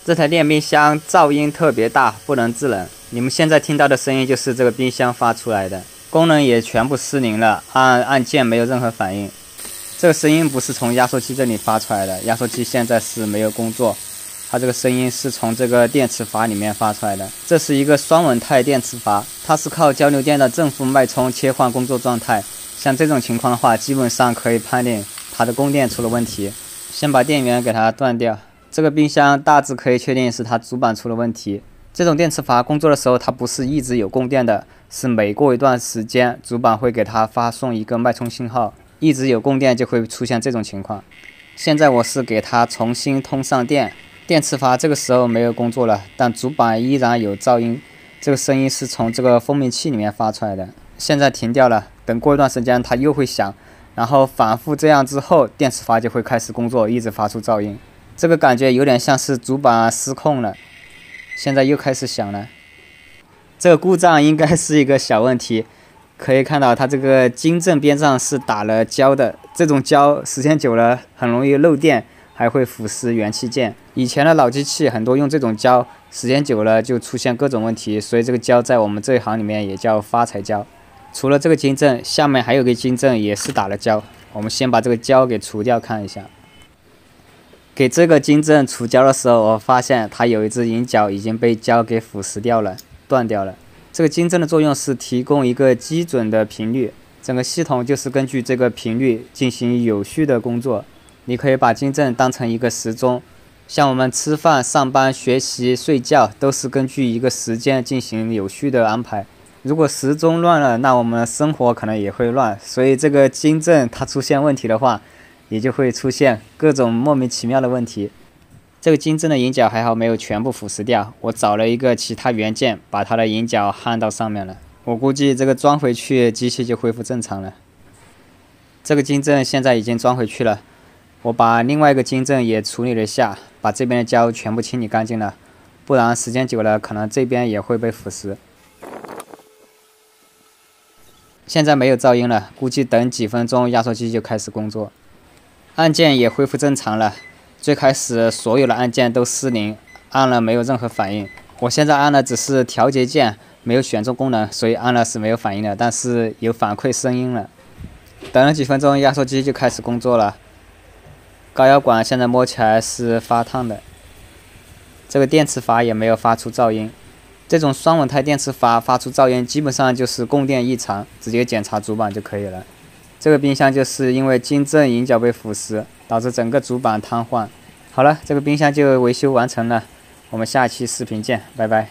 这台电冰箱噪音特别大，不能制冷。你们现在听到的声音就是这个冰箱发出来的，功能也全部失灵了，按键没有任何反应。这个声音不是从压缩机这里发出来的，压缩机现在是没有工作，它这个声音是从这个电磁阀里面发出来的。这是一个双稳态电磁阀，它是靠交流电的正负脉冲切换工作状态。像这种情况的话，基本上可以判定它的供电出了问题。先把电源给它断掉。这个冰箱大致可以确定是它主板出了问题。这种电磁阀工作的时候，它不是一直有供电的，是每过一段时间，主板会给它发送一个脉冲信号，一直有供电就会出现这种情况。现在我是给它重新通上电，电磁阀这个时候没有工作了，但主板依然有噪音，这个声音是从这个蜂鸣器里面发出来的。现在停掉了，等过一段时间它又会响，然后反复这样之后，电磁阀就会开始工作，一直发出噪音。这个感觉有点像是主板失控了，现在又开始响了。这个故障应该是一个小问题，可以看到它这个晶振边上是打了胶的，这种胶时间久了很容易漏电，还会腐蚀元器件。以前的老机器很多用这种胶，时间久了就出现各种问题，所以这个胶在我们这一行里面也叫发财胶。除了这个晶振，下面还有个晶振也是打了胶，我们先把这个胶给除掉看一下。给这个晶振除胶的时候，我发现它有一只引脚已经被胶给腐蚀掉了，断掉了。这个晶振的作用是提供一个基准的频率，整个系统就是根据这个频率进行有序的工作。你可以把晶振当成一个时钟，像我们吃饭、上班、学习、睡觉都是根据一个时间进行有序的安排。如果时钟乱了，那我们的生活可能也会乱，所以这个晶振它出现问题的话，也就会出现各种莫名其妙的问题。这个晶振的引脚还好没有全部腐蚀掉，我找了一个其他元件把它的引脚焊到上面了。我估计这个装回去，机器就恢复正常了。这个晶振现在已经装回去了，我把另外一个晶振也处理了一下，把这边的胶全部清理干净了，不然时间久了可能这边也会被腐蚀。现在没有噪音了，估计等几分钟压缩机就开始工作。按键也恢复正常了，最开始所有的按键都失灵，按了没有任何反应。我现在按的只是调节键，没有选中功能，所以按了是没有反应的，但是有反馈声音了。等了几分钟，压缩机就开始工作了。高压管现在摸起来是发烫的，这个电磁阀也没有发出噪音。这种双稳态电磁阀发出噪音，基本上就是供电异常，直接检查主板就可以了。这个冰箱就是因为晶振引脚被腐蚀，导致整个主板瘫痪。好了，这个冰箱就维修完成了，我们下期视频见，拜拜。